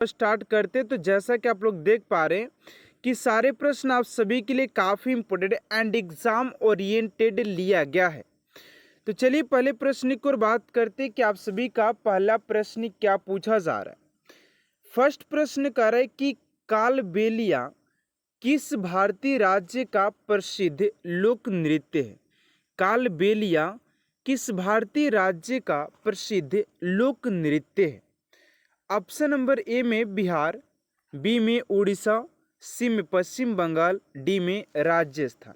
Start करते तो जैसा कि आप लोग देख पा रहे हैं कि सारे प्रश्न आप सभी के लिए काफ़ी इंपॉर्टेंट एंड एग्जाम ओरिएंटेड लिया गया है। तो चलिए पहले प्रश्न की ओर बात करते हैं कि आप सभी का पहला प्रश्न क्या पूछा जा रहा है। फर्स्ट प्रश्न कह रहा है कि कालबेलिया किस भारतीय राज्य का प्रसिद्ध लोक नृत्य है। कालबेलिया किस भारतीय राज्य का प्रसिद्ध लोक नृत्य है। ऑप्शन नंबर ए में बिहार, बी में उड़ीसा, सी में पश्चिम बंगाल, डी में राजस्थान।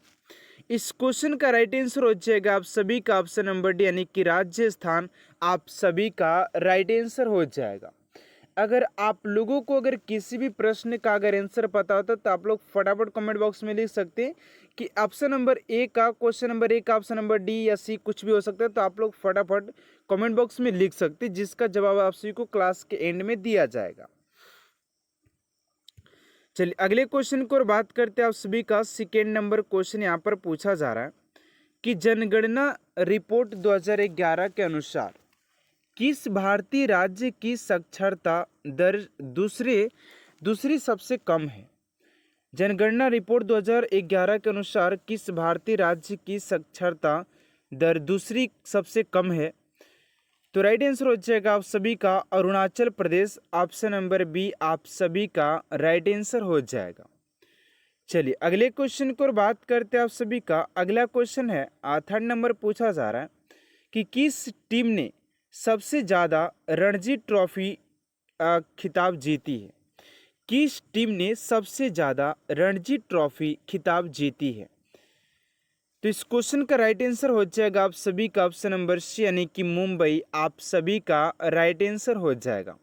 इस क्वेश्चन का राइट आंसर हो जाएगा आप सभी का ऑप्शन नंबर डी यानी कि राजस्थान आप सभी का राइट आंसर हो जाएगा। अगर आप लोगों को अगर किसी भी प्रश्न का अगर आंसर पता होता तो आप लोग फटाफट कमेंट बॉक्स में लिख सकते हैं कि ऑप्शन नंबर ए का क्वेश्चन नंबर ए का ऑप्शन नंबर डी या सी कुछ भी हो सकता है। तो आप लोग फटाफट कमेंट बॉक्स में लिख सकते हैं जिसका जवाब आप सभी को क्लास के एंड में दिया जाएगा। चलिए अगले क्वेश्चन को और बात करते हैं आप सभी का। सेकेंड नंबर क्वेश्चन यहाँ पर पूछा जा रहा है कि जनगणना रिपोर्ट 2011 के अनुसार किस भारतीय राज्य की साक्षरता दर दूसरी सबसे कम है। जनगणना रिपोर्ट 2011 के अनुसार किस भारतीय राज्य की साक्षरता दर दूसरी सबसे कम है। तो राइट आंसर हो जाएगा आप सभी का Arunachal Pradesh. Option number B आप सभी का राइट आंसर हो जाएगा। चलिए अगले क्वेश्चन को बात करते हैं आप सभी का। अगला क्वेश्चन है थर्ड नंबर पूछा जा रहा है कि किस टीम ने सबसे ज़्यादा रणजी ट्रॉफी खिताब जीती है। किस टीम ने सबसे ज़्यादा रणजी ट्रॉफी खिताब जीती है। तो इस क्वेश्चन का राइट आंसर हो जाएगा आप सभी का ऑप्शन नंबर सी यानी कि मुंबई आप सभी का राइट आंसर हो जाएगा।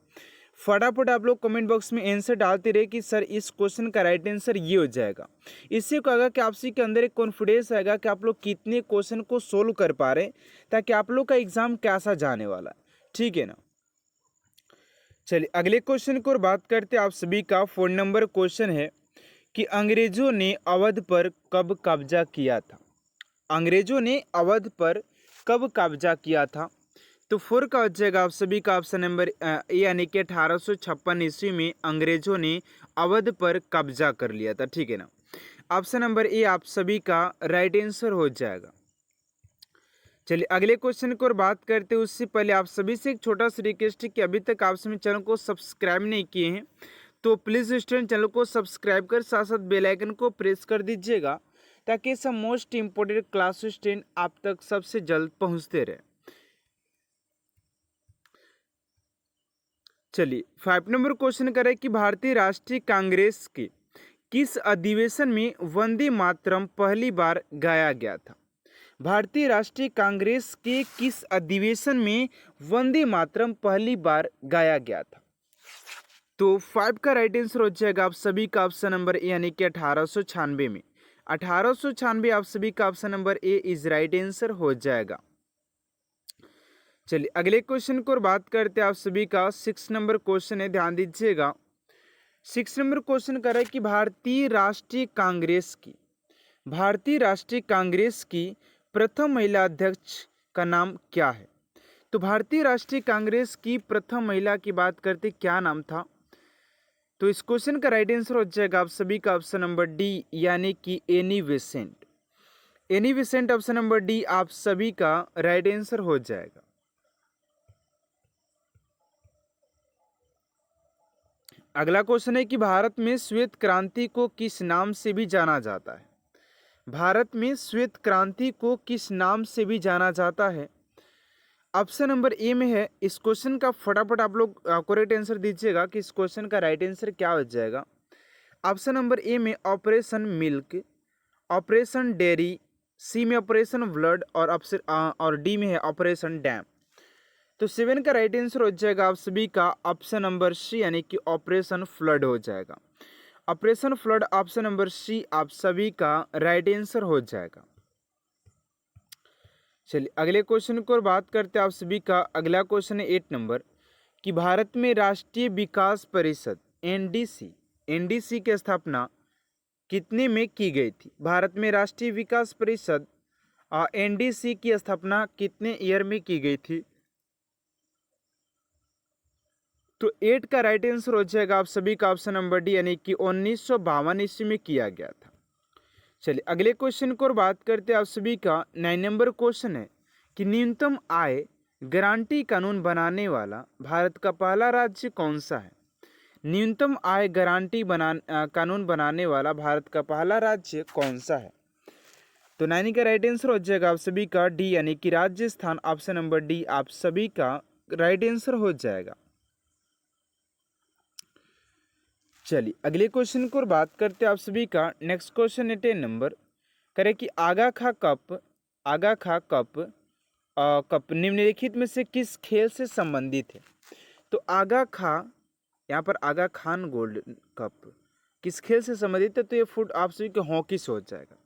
फटाफट आप लोग कमेंट बॉक्स में आंसर डालते रहे कि सर इस क्वेश्चन का राइट आंसर ये हो जाएगा। इससे कहेगा कि आप सभी के अंदर एक कॉन्फिडेंस आएगा कि आप लोग कितने क्वेश्चन को सोल्व कर पा रहे हैं ताकि आप लोग का एग्जाम कैसा जाने वाला है। ठीक है ना। चलिए अगले क्वेश्चन को बात करते हैं आप सभी का। 4 नंबर क्वेश्चन है कि अंग्रेजों ने अवध पर कब कब्जा किया था। अंग्रेजों ने अवध पर कब कब्जा किया था। तो 4 का हो जाएगा आप सभी का ऑप्शन नंबर ए यानी कि 1856 ईस्वी में अंग्रेजों ने अवध पर कब्जा कर लिया था। ठीक है ना। ऑप्शन नंबर ए आप सभी का राइट आंसर हो जाएगा। चलिए अगले क्वेश्चन को और बात करते हैं उससे पहले आप सभी से एक छोटा सा रिक्वेस्ट है कि अभी तक आप सभी चैनल को सब्सक्राइब नहीं किए हैं तो प्लीज़ स्टूडेंट चैनल को सब्सक्राइब कर साथ साथ बेल आइकन को प्रेस कर दीजिएगा ताकि सब मोस्ट इम्पोर्टेंट क्लास स्टूडेंट आप तक सबसे जल्द पहुंचते रहे। चलिए 5 नंबर क्वेश्चन करें कि भारतीय राष्ट्रीय कांग्रेस के किस अधिवेशन में वंदे मातरम पहली बार गाया गया था। भारतीय राष्ट्रीय कांग्रेस के किस अधिवेशन में वंदे मातरम पहली बार गाया गया था। तो 5 का राइट आंसर हो जाएगा आप सभी का ऑप्शन नंबर ए यानी कि 1896 में। 1896 आप सभी का option number A is right answer हो जाएगा। चलिए अगले क्वेश्चन को बात करते हैं आप सभी का। 6 नंबर क्वेश्चन है, ध्यान दीजिएगा। 6 नंबर क्वेश्चन कर रहा है कि भारतीय राष्ट्रीय कांग्रेस की प्रथम महिला अध्यक्ष का नाम क्या है। तो भारतीय राष्ट्रीय कांग्रेस की प्रथम महिला की बात करते क्या नाम था। तो इस क्वेश्चन का राइट आंसर हो जाएगा आप सभी का ऑप्शन नंबर डी यानी कि Annie Besant. Annie Besant option number D आप सभी का राइट आंसर हो जाएगा। अगला क्वेश्चन है कि भारत में श्वेत क्रांति को किस नाम से भी जाना जाता है। भारत में श्वेत क्रांति को किस नाम से भी जाना जाता है। ऑप्शन नंबर ए में है। इस क्वेश्चन का फटाफट आप लोग करेक्ट आंसर दीजिएगा कि इस क्वेश्चन का राइट आंसर क्या हो जाएगा। ऑप्शन नंबर ए में ऑपरेशन मिल्क, ऑपरेशन डेयरी, सी में ऑपरेशन ब्लड और डी में है ऑपरेशन डैम। तो 7 का राइट आंसर हो जाएगा आप सभी का ऑप्शन नंबर सी यानी कि ऑपरेशन फ्लड हो जाएगा। Operation flood option number C आप सभी का राइट आंसर हो जाएगा। चलिए अगले क्वेश्चन को और बात करते हैं आप सभी का। अगला क्वेश्चन है 8 नंबर कि भारत में राष्ट्रीय विकास परिषद एनडीसी की स्थापना कितने में की गई थी। भारत में राष्ट्रीय विकास परिषद एनडीसी की स्थापना कितने ईयर में की गई थी। तो 8 का राइट आंसर हो जाएगा आप सभी का ऑप्शन नंबर डी, यानी कि 1952 ईस्वी में किया गया था। चलिए अगले क्वेश्चन को और बात करते हैं आप सभी का 9 नंबर क्वेश्चन है कि न्यूनतम आय गारंटी कानून बनाने वाला भारत का पहला राज्य कौन सा है। न्यूनतम आय गारंटी कानून बनाने वाला भारत का पहला राज्य कौन सा है। तो 9 का राइट आंसर हो जाएगा आप सभी का डी, यानी कि राजस्थान। ऑप्शन नंबर डी आप सभी का राइट आंसर हो जाएगा। चलिए अगले क्वेश्चन को बात करते हैं आप सभी का। नेक्स्ट क्वेश्चन है 10 नंबर, करें कि आगा खा कप निम्नलिखित में से किस खेल से संबंधित है। तो आगा खा, यहाँ पर आगा खान गोल्ड कप किस खेल से संबंधित है। तो ये फुट आप सभी का हॉकी से हो जाएगा।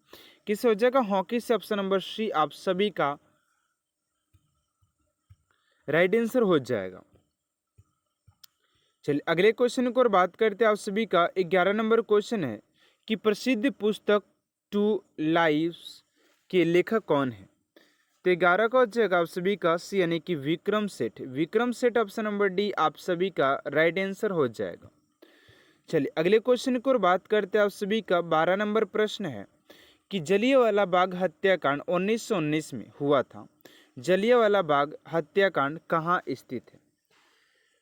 किस हो जाएगा, हॉकी से। ऑप्शन नंबर सी आप सभी का राइट आंसर हो जाएगा। चलिए अगले क्वेश्चन को और बात करते हैं आप सभी का। 11 नंबर क्वेश्चन है कि प्रसिद्ध पुस्तक टू लाइव्स के लेखक कौन है। तो 11 का हो जाएगा आप सभी का सी, यानी कि Vikram Seth. Vikram Seth option number D आप सभी का राइट आंसर हो जाएगा। चलिए अगले क्वेश्चन को और बात करते हैं आप सभी का। 12 नंबर प्रश्न है कि जलियांवाला बाग हत्याकांड 1919 में हुआ था। जलियांवाला बाग हत्याकांड कहाँ स्थित है।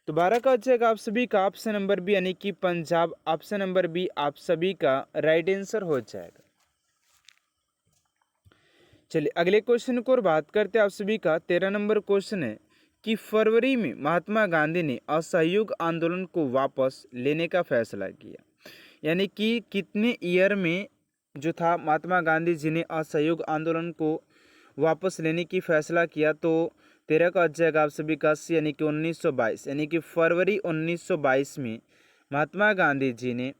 तो 12 का हो जाएगा आप सभी का ऑप्शन नंबर बी, यानी कि पंजाब। ऑप्शन नंबर बी आप सभी का राइट आंसर हो जाएगा। चलिए अगले क्वेश्चन को और बात करते हैं आप सभी का। 13 नंबर क्वेश्चन है कि फरवरी में महात्मा गांधी ने असहयोग आंदोलन को वापस लेने का फैसला किया। यानी कि कितने ईयर में जो था महात्मा गांधी जी ने असहयोग आंदोलन को वापस लेने की फैसला किया। तो 13 का हो जाएगा आप सभी का सी, यानी कि 1922, यानी कि फरवरी 1922 में महात्मा गांधी जी ने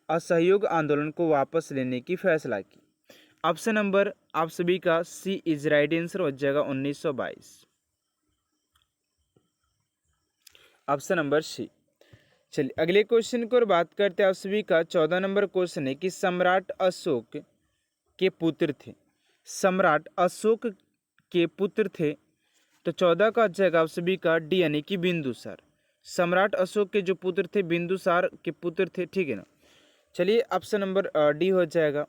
असहयोग आंदोलन को वापस लेने की फैसला की। ऑप्शन नंबर आप सभी का सी इज राइट आंसर हो जाएगा 1922। Option number C. चलिए अगले क्वेश्चन को और बात करते हैं आप सभी का। 14 नंबर क्वेश्चन है कि सम्राट अशोक के पुत्र थे। सम्राट अशोक के पुत्र थे। तो 14 का हो जाएगा आप सभी का डी, यानी कि बिंदुसार। सम्राट अशोक के जो पुत्र थे बिंदुसार के पुत्र थे, ठीक है ना। चलिए ऑप्शन नंबर डी हो जाएगा।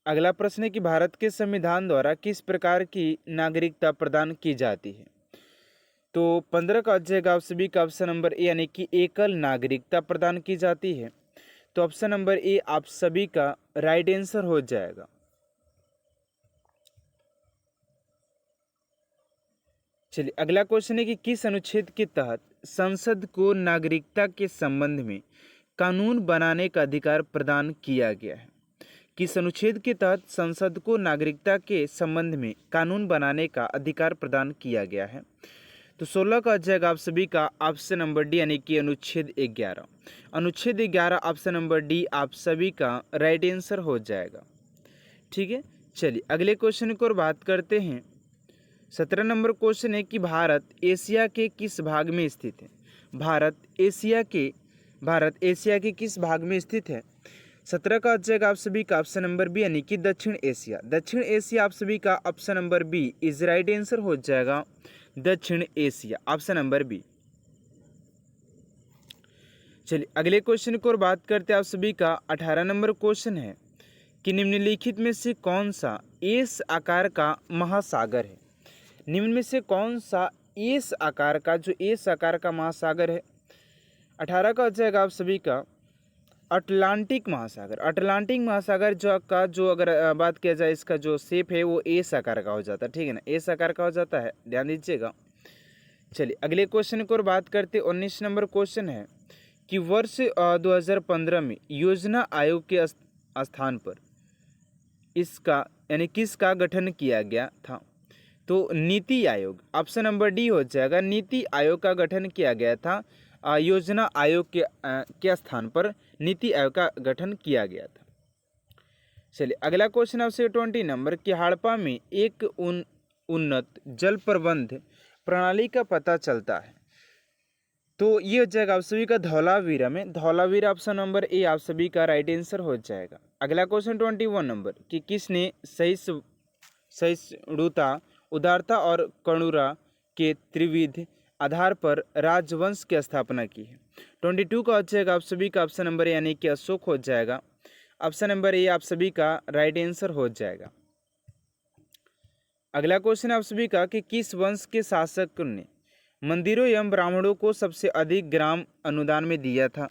अगला प्रश्न है कि भारत के संविधान द्वारा किस प्रकार की नागरिकता प्रदान की जाती है। तो 15 का हो जाएगा आप सभी का ऑप्शन नंबर ए, यानी कि एकल नागरिकता प्रदान की जाती है। तो ऑप्शन नंबर ए आप सभी का राइट आंसर हो जाएगा। चलिए अगला क्वेश्चन है कि किस अनुच्छेद के तहत संसद को नागरिकता के संबंध में कानून बनाने का अधिकार प्रदान किया गया है। किस अनुच्छेद के तहत संसद को नागरिकता के संबंध में कानून बनाने का अधिकार प्रदान किया गया है। तो 16 का हो जाएगा आप सभी का ऑप्शन नंबर डी, यानी कि अनुच्छेद 11। अनुच्छेद 11 ऑप्शन नंबर डी आप सभी का राइट आंसर हो जाएगा। ठीक है, चलिए अगले क्वेश्चन को और बात करते हैं। 17 नंबर क्वेश्चन है कि भारत एशिया के किस भाग में स्थित है। भारत एशिया के किस भाग में स्थित है। 17 का हो जाएगा आप सभी का ऑप्शन नंबर बी, यानी कि दक्षिण एशिया। दक्षिण एशिया आप सभी का option number B is right answer हो जाएगा। दक्षिण एशिया ऑप्शन नंबर बी। चलिए अगले क्वेश्चन को और बात करते हैं आप सभी का। 18 नंबर क्वेश्चन है कि निम्नलिखित में से कौन सा एस आकार का महासागर है। निम्न में से कौन सा एस आकार का महासागर है। 18 का हो जाएगा आप सभी का अटलांटिक महासागर। अटलांटिक महासागर जो अगर बात किया जाए, इसका जो शेप है वो एस आकार का हो जाता है, ठीक है ना, एस आकार का हो जाता है, ध्यान दीजिएगा। चलिए अगले क्वेश्चन को और बात करते 19 नंबर क्वेश्चन है कि वर्ष 2015 में योजना आयोग के स्थान पर इसका यानी किसका गठन किया गया था। तो NITI Aayog option number D हो जाएगा। नीति आयोग का गठन किया गया था। योजना आयोग के स्थान पर नीति आयोग का गठन किया गया था। चलिए अगला क्वेश्चन आपसे 20 नंबर कि हड़प्पा में एक उन्नत जल प्रबंध प्रणाली का पता चलता है। तो ये हो जाएगा आप सभी का धौलावीरा में, धौलावीरा ऑप्शन नंबर ए आप सभी का राइट आंसर हो जाएगा। अगला क्वेश्चन 21 नंबर कि किसने सहिष्णुता, उदारता और करुणा के त्रिविध आधार पर राजवंश की स्थापना की है। 22 का हो जाएगा आप सभी का ऑप्शन नंबर यानी कि अशोक हो जाएगा। ऑप्शन नंबर ए आप सभी का राइट आंसर हो जाएगा। अगला क्वेश्चन आप सभी का कि किस वंश के शासक ने मंदिरों एवं ब्राह्मणों को सबसे अधिक ग्राम अनुदान में दिया था?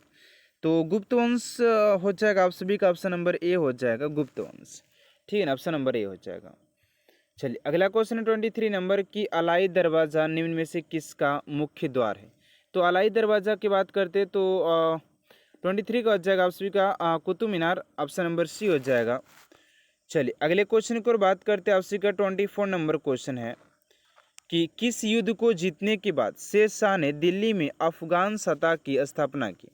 तो गुप्त वंश हो जाएगा आप सभी का ऑप्शन नंबर ए हो जाएगा, गुप्त वंश। ठीक है ना, ऑप्शन नंबर ए हो जाएगा। चलिए अगला क्वेश्चन है 23 नंबर की अलाई दरवाज़ा निम्न में से किसका मुख्य द्वार है? तो अलाई दरवाज़ा की बात करते तो 23 का हो जाएगा आप सभी का कुतुब मीनार, ऑप्शन नंबर सी हो जाएगा। चलिए अगले क्वेश्चन की ओर बात करते हैं आप सभी का 24 नंबर क्वेश्चन है कि किस युद्ध को जीतने के बाद शेर शाह ने दिल्ली में अफगान सत्ता की स्थापना की?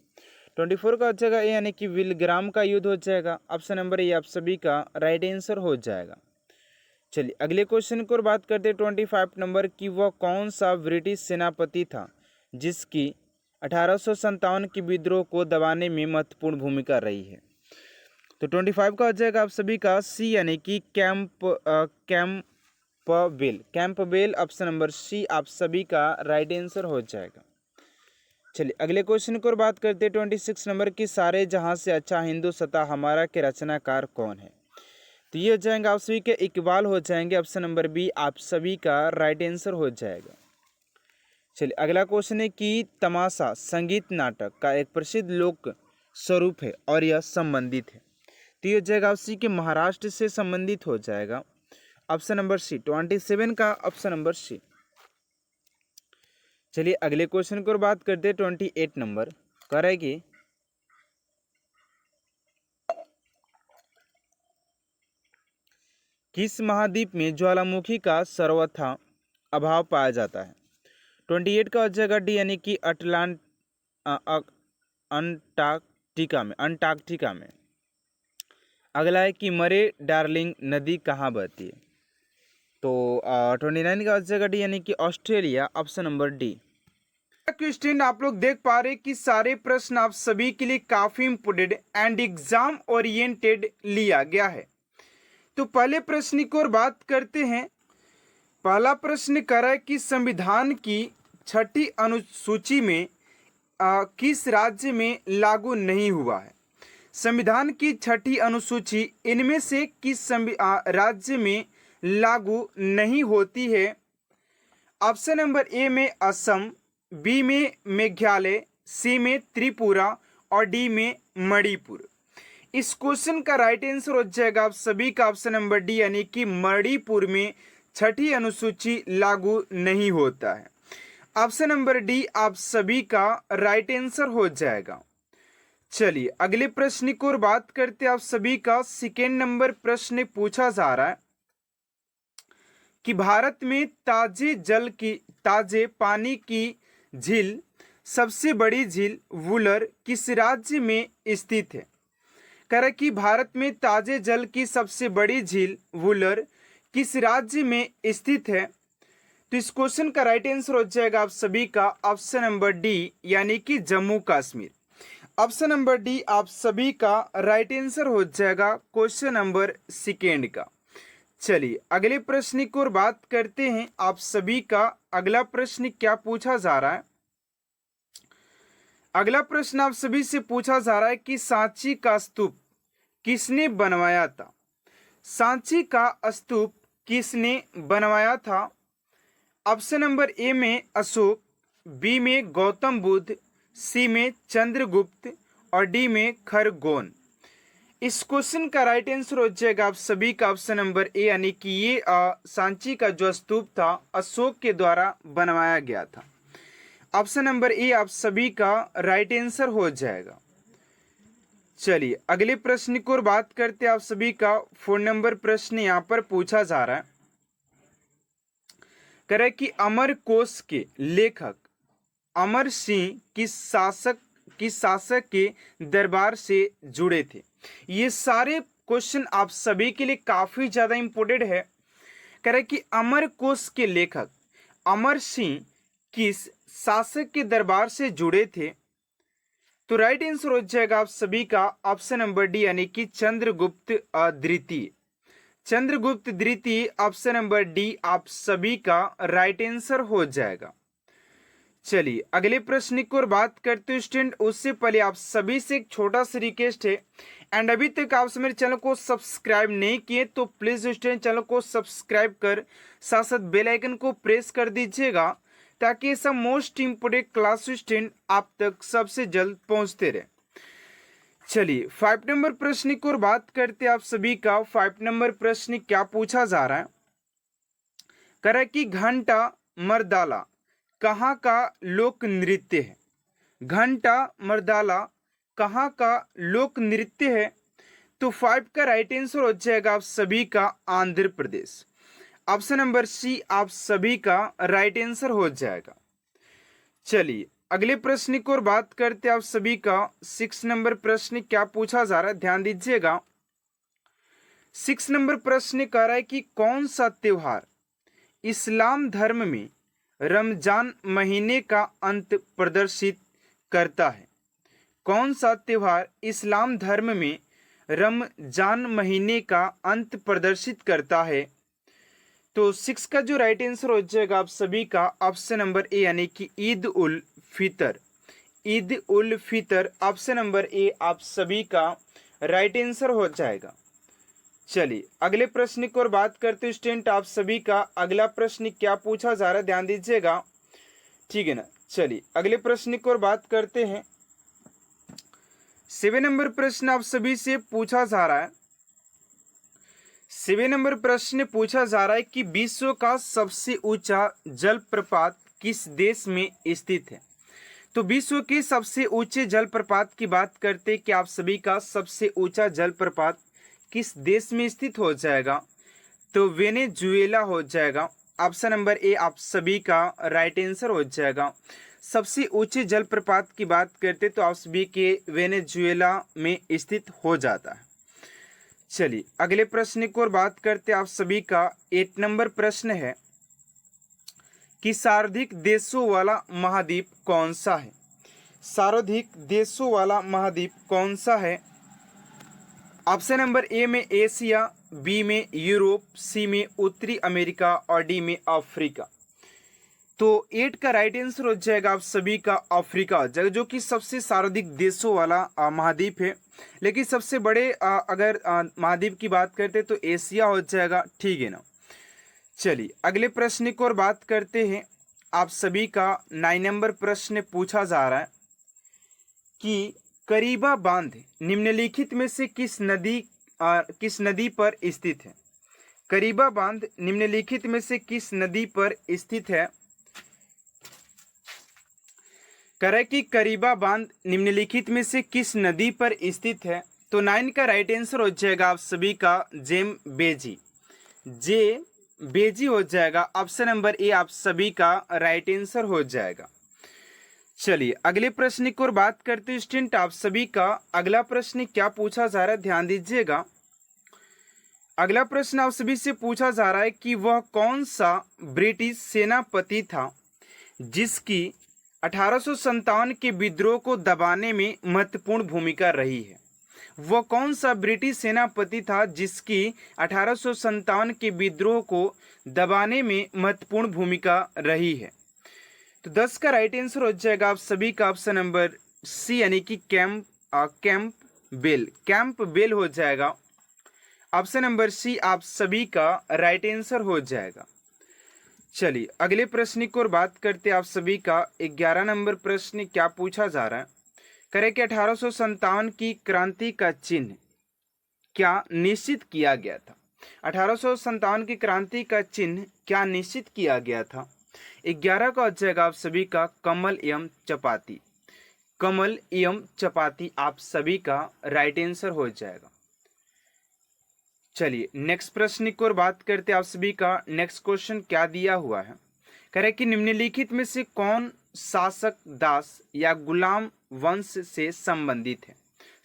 24 का हो जाएगा ए यानी कि विलग्राम का युद्ध हो जाएगा। ऑप्शन नंबर ए आप सभी का राइट आंसर हो जाएगा। चलिए अगले क्वेश्चन की ओर बात करते हैं 25 नंबर की वह कौन सा ब्रिटिश सेनापति था जिसकी 1857 के विद्रोह को दबाने में महत्वपूर्ण भूमिका रही है? तो 25 का हो जाएगा आप सभी का सी यानी कि कैंपबेल, ऑप्शन नंबर सी आप सभी का राइट आंसर हो जाएगा। चलिए अगले क्वेश्चन की ओर बात करते हैं 26 नंबर की सारे जहां से अच्छा हिंदू सत्ता हमारा के रचनाकार कौन है? तो ये हो जाएंगे आप सभी के इकबाल हो जाएंगे, ऑप्शन नंबर बी आप सभी का राइट आंसर हो जाएगा। चलिए अगला क्वेश्चन है कि तमाशा संगीत नाटक का एक प्रसिद्ध लोक स्वरूप है और यह संबंधित है। तो ये हो जाएगा आप सभी के महाराष्ट्र से संबंधित हो जाएगा, ऑप्शन नंबर सी 27 का ऑप्शन नंबर सी। चलिए अगले क्वेश्चन की ओर बात करते हैं 28 नंबर करेगी किस महाद्वीप में ज्वालामुखी का सर्वथा अभाव पाया जाता है? 28 का हो जाएगा डी यानी कि अंटार्कटिका में। अगला है कि मरे डार्लिंग नदी कहाँ बहती है? तो 29 का हो जाएगा डी यानी कि Australia, option number D. Question आप लोग देख पा रहे कि सारे प्रश्न आप सभी के लिए काफी इंपोर्टेंट एंड एग्जाम ओरिएंटेड लिया गया है। तो पहले प्रश्न की ओर बात करते हैं। पहला प्रश्न कर रहा है कि संविधान की 6ठी अनुसूची में किस राज्य में लागू नहीं हुआ है? संविधान की 6ठी अनुसूची इनमें से किस राज्य में लागू नहीं होती है? ऑप्शन नंबर ए में असम, बी में मेघालय, सी में त्रिपुरा और डी में मणिपुर। इस क्वेश्चन का राइट आंसर हो जाएगा आप सभी का ऑप्शन नंबर डी यानी कि मणिपुर में 6ठी अनुसूची लागू नहीं होता है। ऑप्शन नंबर डी आप सभी का राइट आंसर हो जाएगा। चलिए अगले प्रश्न की ओर बात करते हैं। आप सभी का सेकेंड नंबर प्रश्न पूछा जा रहा है कि भारत में ताजे पानी की झील सबसे बड़ी झील वुलर किस राज्य में स्थित है? कह रहा कि भारत में ताजे जल की सबसे बड़ी झील वुलर किस राज्य में स्थित है? तो इस क्वेश्चन का राइट आंसर हो जाएगा आप सभी का ऑप्शन नंबर डी यानी कि Jammu Kashmir. Option number D आप सभी का राइट आंसर हो जाएगा क्वेश्चन नंबर सेकेंड का। चलिए अगले प्रश्न की ओर बात करते हैं। आप सभी का अगला प्रश्न क्या पूछा जा रहा है? अगला प्रश्न आप सभी से पूछा जा रहा है कि सांची का स्तूप किसने बनवाया था? सांची का स्तूप किसने बनवाया था? ऑप्शन नंबर ए में अशोक, बी में गौतम बुद्ध, सी में चंद्रगुप्त और डी में खरगोन। इस क्वेश्चन का राइट आंसर हो जाएगा आप सभी का ऑप्शन नंबर ए यानी कि ये सांची का जो स्तूप था अशोक के द्वारा बनवाया गया था। ऑप्शन नंबर ए आप सभी का राइट आंसर हो जाएगा। चलिए अगले प्रश्न की ओर बात करते हैं। आप सभी का 4 नंबर प्रश्न यहाँ पर पूछा जा रहा है। कह रहा है कि अमरकोश के लेखक अमर सिंह किस शासक के दरबार से जुड़े थे? ये सारे क्वेश्चन आप सभी के लिए काफी ज्यादा इंपोर्टेंट है। कह रहे कि अमरकोश के लेखक अमर सिंह किस शासक के दरबार से जुड़े थे? तो राइट आंसर हो जाएगा आप सभी का ऑप्शन नंबर डी यानी कि चंद्रगुप्त द्वितीय। चंद्रगुप्त द्वितीय ऑप्शन नंबर डी आप सभी का राइट आंसर हो जाएगा। चलिए अगले प्रश्न की ओर बात करते हैं स्टूडेंट, उससे पहले आप सभी से एक छोटा सा रिक्वेस्ट है, एंड अभी तक आप मेरे चैनल को सब्सक्राइब नहीं किए तो प्लीज स्टूडेंट चैनल को सब्सक्राइब कर साथ साथ बेल आइकन को प्रेस कर दीजिएगा, ताकि ऐसा मोस्ट इंपोर्टेंट क्लास स्टूडेंट आप तक सबसे जल्द पहुंचते रहे। चलिए 5 नंबर प्रश्न की ओर बात करते हैं आप सभी का। 5 नंबर प्रश्न क्या पूछा जा रहा है, कह रहा है कि घंटा मर्दाला कहाँ का लोक नृत्य है? घंटा मर्दाला कहाँ का लोक नृत्य है? तो 5 का राइट आंसर हो जाएगा आप सभी का Andhra Pradesh. Option number C आप सभी का राइट आंसर हो जाएगा। चलिए अगले प्रश्न की ओर बात करते हैं आप सभी का। 6 नंबर प्रश्न क्या पूछा जा रहा है, ध्यान दीजिएगा। 6 नंबर प्रश्न कह रहा है कि कौन सा त्योहार इस्लाम धर्म में रमजान महीने का अंत प्रदर्शित करता है? कौन सा त्योहार इस्लाम धर्म में रमजान महीने का अंत प्रदर्शित करता है? तो 6 का जो राइट आंसर हो जाएगा आप सभी का ऑप्शन नंबर ए यानी कि Eid ul Fitr. Eid ul Fitr option number A आप सभी का राइट आंसर हो जाएगा। चलिए अगले प्रश्न की ओर बात करते हैं स्टूडेंट, आप सभी का अगला प्रश्न क्या पूछा जा रहा है, ध्यान दीजिएगा, ठीक है ना। चलिए अगले प्रश्न की ओर बात करते हैं। 7 नंबर प्रश्न आप सभी से पूछा जा रहा है। 7 नंबर प्रश्न पूछा जा रहा है कि विश्व का सबसे ऊंचा जलप्रपात किस देश में स्थित है? तो विश्व के सबसे ऊंचे जलप्रपात की बात करते हैं कि आप सभी का सबसे ऊंचा जलप्रपात किस देश में स्थित हो जाएगा? तो वेनेजुएला हो जाएगा। ऑप्शन नंबर ए आप सभी का राइट आंसर हो जाएगा। सबसे ऊंचे जलप्रपात की बात करते तो आप सभी के वेनेजुएला में स्थित हो जाता है। चलिए अगले प्रश्न की ओर बात करते आप सभी का। 8 नंबर प्रश्न है कि सर्वाधिक देशों वाला महाद्वीप कौन सा है? सर्वाधिक देशों वाला महाद्वीप कौन सा है? ऑप्शन नंबर ए में एशिया, बी में यूरोप, सी में उत्तरी अमेरिका और डी में अफ्रीका। तो 8 का राइट आंसर हो जाएगा आप सभी का अफ्रीका हो जाएगा, जो कि सबसे सर्वाधिक देशों वाला महाद्वीप है। लेकिन सबसे बड़े अगर महाद्वीप की बात करते तो एशिया हो जाएगा, ठीक है ना। चलिए अगले प्रश्न की ओर बात करते हैं। आप सभी का 9 नंबर प्रश्न पूछा जा रहा है कि करीबा बांध निम्नलिखित में से किस नदी पर स्थित है? करीबा बांध निम्नलिखित में से किस नदी पर स्थित है? करे कि करीबा बांध निम्नलिखित में से किस नदी पर स्थित है? तो 9 का राइट आंसर हो जाएगा आप सभी का जेम्बेजी। बेजी हो जाएगा। ऑप्शन नंबर ए आप सभी का राइट आंसर हो जाएगा। चलिए अगले प्रश्न की ओर बात करते हैं स्टूडेंट, आप सभी का अगला प्रश्न क्या पूछा जा रहा है, ध्यान दीजिएगा। अगला प्रश्न आप सभी से पूछा जा रहा है कि वह कौन सा ब्रिटिश सेनापति था जिसकी 1857 के विद्रोह को दबाने में महत्वपूर्ण भूमिका रही है? वह कौन सा ब्रिटिश सेनापति था जिसकी 1857 के विद्रोह को दबाने में महत्वपूर्ण भूमिका रही है? तो 10 का राइट आंसर हो जाएगा आप सभी का ऑप्शन नंबर सी यानी कि कैंप बेल हो जाएगा। ऑप्शन नंबर सी आप सभी का राइट आंसर हो जाएगा। चलिए अगले प्रश्न की ओर बात करते हैं। आप सभी का 11 नंबर प्रश्न क्या पूछा जा रहा है, करें कि 1857 की क्रांति का चिन्ह क्या निश्चित किया गया था? 1857 की क्रांति का चिन्ह क्या निश्चित किया गया था? 11 का हो जाएगा आप सभी का कमल एवं चपाती। कमल एवं चपाती आप सभी का राइट आंसर हो जाएगा। चलिए नेक्स्ट प्रश्न की ओर बात करते हैं। आप सभी का नेक्स्ट क्वेश्चन क्या दिया हुआ है, कह रहे कि निम्नलिखित में से कौन शासक दास या गुलाम वंश से संबंधित है?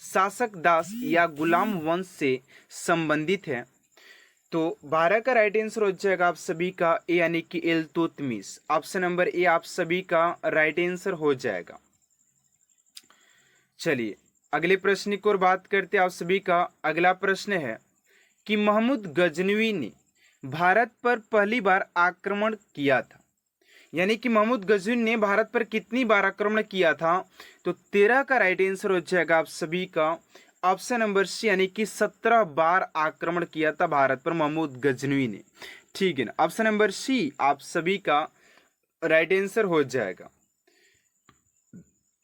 शासक दास या गुलाम वंश से संबंधित है? तो 12 का राइट आंसर हो जाएगा आप सभी का ए यानी कि इल्तुतमिश। ऑप्शन नंबर ए आप सभी का राइट आंसर हो जाएगा। चलिए अगले प्रश्न की ओर बात करते हैं आप सभी का। अगला प्रश्न है कि महमूद गजनवी ने भारत पर पहली बार आक्रमण किया था, यानी कि महमूद गजनवी ने भारत पर कितनी बार आक्रमण किया था? तो 13 का राइट आंसर हो जाएगा आप सभी का ऑप्शन नंबर सी यानी कि 17 बार आक्रमण किया था भारत पर महमूद गजनवी ने। ठीक है ना, ऑप्शन नंबर सी आप सभी का राइट आंसर हो जाएगा।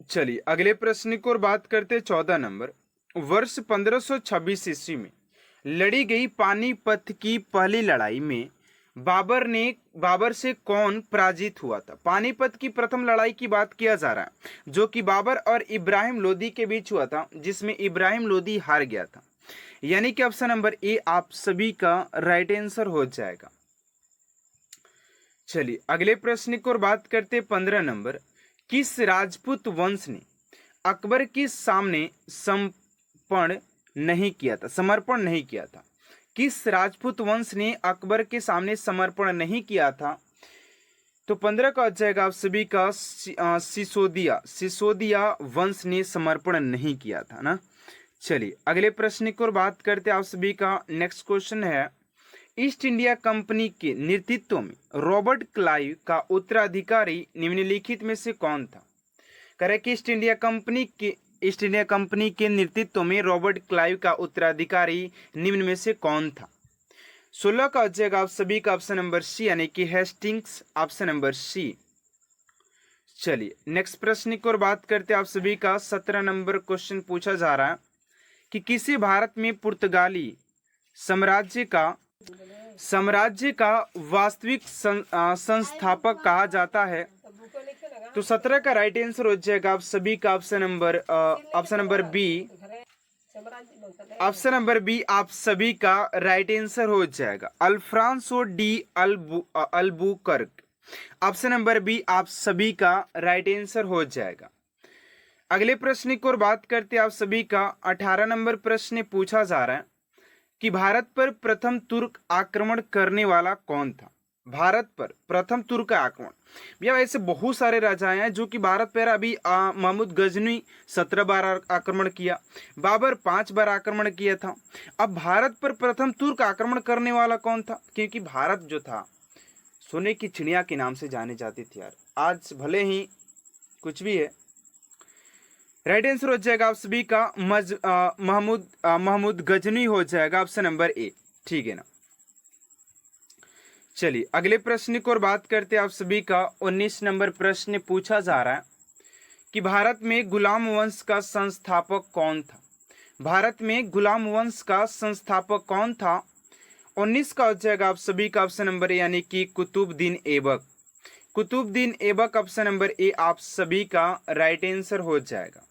चलिए अगले प्रश्न की ओर बात करते हैं 14 नंबर। वर्ष 1526 ईस्वी में लड़ी गई पानीपत की पहली लड़ाई में बाबर से कौन पराजित हुआ था? पानीपत की प्रथम लड़ाई की बात किया जा रहा है जो कि बाबर और इब्राहिम लोदी के बीच हुआ था, जिसमें इब्राहिम लोदी हार गया था, यानी कि ऑप्शन नंबर ए आप सभी का राइट आंसर हो जाएगा। चलिए अगले प्रश्न की ओर बात करते 15 नंबर। किस राजपूत वंश ने अकबर के सामने समर्पण नहीं किया था? किस राजपूत वंश ने अकबर के सामने समर्पण नहीं किया था? तो 15 का हो जाएगा आप सभी का सिसोदिया वंश ने समर्पण नहीं किया था ना। चलिए अगले प्रश्न की ओर बात करते हैं आप सभी का। नेक्स्ट क्वेश्चन है ईस्ट इंडिया कंपनी के नेतृत्व में रॉबर्ट क्लाइव का उत्तराधिकारी निम्नलिखित में से कौन था? करें कि ईस्ट इंडिया कंपनी के नेतृत्व में रॉबर्ट क्लाइव का उत्तराधिकारी निम्न में से कौन था? 16 का हो जाएगा आप सभी का ऑप्शन नंबर सी यानी कि हेस्टिंग्स, ऑप्शन नंबर सी। चलिए नेक्स्ट प्रश्न की ओर बात करते हैं आप सभी का। 17 नंबर क्वेश्चन पूछा जा रहा है कि किसे भारत में पुर्तगाली साम्राज्य का वास्तविक संस्थापक कहा जाता है? तो 17 का राइट आंसर हो जाएगा आप सभी का option number B. Option number B आप सभी का राइट आंसर हो जाएगा Alfonso de Albuquerque. Option number B आप सभी का राइट आंसर हो जाएगा। अगले प्रश्न की ओर बात करते आप सभी का। 18 नंबर प्रश्न पूछा जा रहा है कि भारत पर प्रथम तुर्क आक्रमण करने वाला कौन था? भारत पर प्रथम तुर्क आक्रमण, भैया ऐसे बहुत सारे राजा हैं जो कि भारत पर अभी महमूद गजनवी 17 बार आक्रमण किया, बाबर 5 बार आक्रमण किया था। अब भारत पर प्रथम तुर्क आक्रमण करने वाला कौन था? क्योंकि भारत जो था सोने की चिड़िया के नाम से जाने जाती थी यार। आज भले ही कुछ भी है, राइट आंसर हो जाएगा आप सभी का महमूद गजनवी हो जाएगा ऑप्शन नंबर ए। ठीक है ना। चलिए अगले प्रश्न की ओर बात करते हैं आप सभी का। 19 नंबर प्रश्न पूछा जा रहा है कि भारत में गुलाम वंश का संस्थापक कौन था? भारत में गुलाम वंश का संस्थापक कौन था? 19 का हो जाएगा आप सभी का ऑप्शन नंबर ए यानी कि Qutubuddin Aibak. Qutubuddin Aibak option number A आप सभी का राइट आंसर हो जाएगा।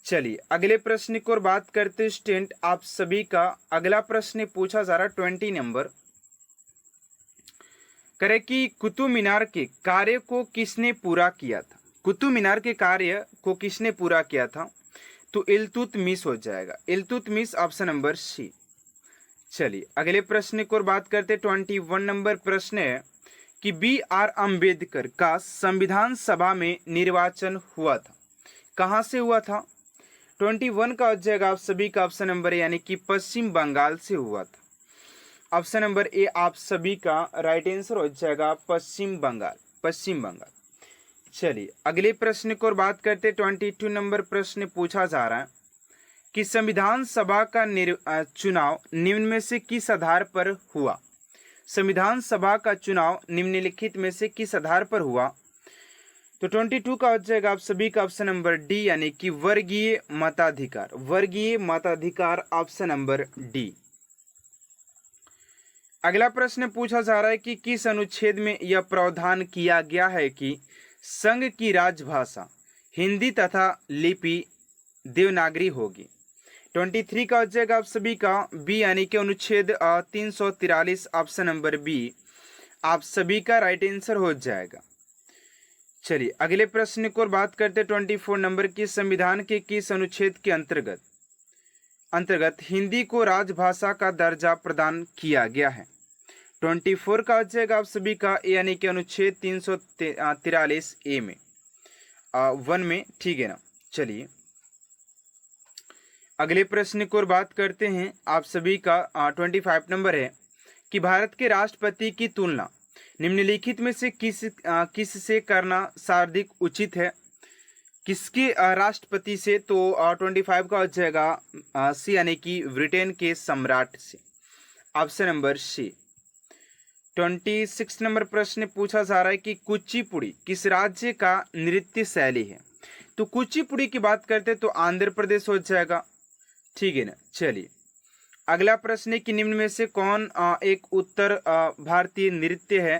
चलिए अगले प्रश्न की ओर बात करते स्टूडेंट आप सभी का। अगला प्रश्न पूछा जा रहा 20 नंबर। करे कि कुतुब मीनार के कार्य को किसने पूरा किया था? कुतुब मीनार के कार्य को किसने पूरा किया था? तो इल्तुतमिश हो जाएगा, इल्तुतमिश ऑप्शन नंबर सी। चलिए अगले प्रश्न की ओर बात करते 21 नंबर प्रश्न है कि BR अम्बेडकर का संविधान सभा में निर्वाचन हुआ था, कहाँ से हुआ था? 21 का हो जाएगा आप सभी का ऑप्शन नंबर यानी कि पश्चिम बंगाल से हुआ था। ऑप्शन नंबर ए आप सभी का राइट आंसर हो जाएगा पश्चिम बंगाल। चलिए अगले प्रश्न की ओर बात करते 22 नंबर प्रश्न पूछा जा रहा है कि संविधान सभा का चुनाव निम्न में से किस आधार पर हुआ? संविधान सभा का चुनाव निम्नलिखित में से किस आधार पर हुआ? तो 22 का हो जाएगा आप सभी का ऑप्शन नंबर डी यानी कि वर्गीय मताधिकार ऑप्शन नंबर डी। अगला प्रश्न पूछा जा रहा है कि किस अनुच्छेद में यह प्रावधान किया गया है कि संघ की राजभाषा हिंदी तथा लिपि देवनागरी होगी? 23 का हो जाएगा आप सभी का बी यानी कि अनुच्छेद 343 ऑप्शन नंबर बी आप सभी का राइट आंसर हो जाएगा। चलिए अगले प्रश्न की ओर बात करते 24 नंबर की। संविधान के किस अनुच्छेद के अंतर्गत अंतर्गत हिंदी को राजभाषा का दर्जा प्रदान किया गया है? 24 का हो जाएगा आप सभी का ए यानी कि अनुच्छेद 343 ए में 1 में, ठीक है ना। चलिए अगले प्रश्न की ओर बात करते हैं। आप सभी का 25 नंबर है कि भारत के राष्ट्रपति की तुलना निम्नलिखित में से किस से करना सर्वाधिक उचित है? किसके राष्ट्रपति से? तो 25 का हो जाएगा सी यानी कि ब्रिटेन के सम्राट से, ऑप्शन नंबर सी। 26 नंबर प्रश्न पूछा जा रहा है कि कुचिपुड़ी किस राज्य का नृत्य शैली है? तो कुचिपुड़ी की बात करते तो आंध्र प्रदेश हो जाएगा, ठीक है ना। चलिए अगला प्रश्न है कि निम्न में से कौन एक उत्तर भारतीय नृत्य है?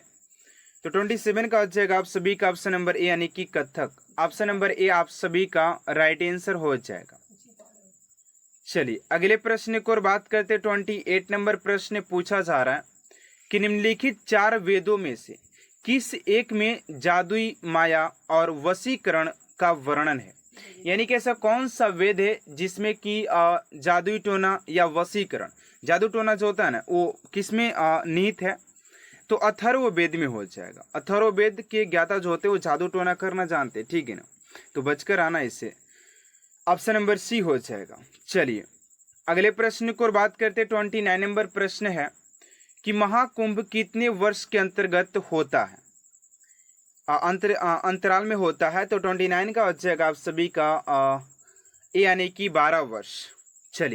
तो 27 का हो जाएगा आप सभी का ऑप्शन नंबर ए यानी कि कथक। ऑप्शन नंबर ए आप सभी का राइट आंसर हो जाएगा। चलिए अगले प्रश्न की ओर बात करते 28 नंबर प्रश्न पूछा जा रहा है कि निम्नलिखित 4 वेदों में से किस एक में जादुई माया और वशीकरण का वर्णन है? यानी कि ऐसा कौन सा वेद है जिसमें कि जादुई टोना या वशीकरण, जादू टोना जो होता है ना वो किसमें निहित है? तो अथर्ववेद में हो जाएगा। अथर्ववेद के ज्ञाता जो होते हैं वो जादू टोना करना जानते, ठीक है ना, तो बचकर आना इससे। ऑप्शन नंबर सी हो जाएगा। चलिए अगले प्रश्न की ओर बात करते 29 नंबर प्रश्न है कि महाकुंभ कितने वर्ष के अंतर्गत होता है? अंतराल में होता है। तो 29 का हो जाएगा आप सभी का ए यानी कि 12 वर्ष।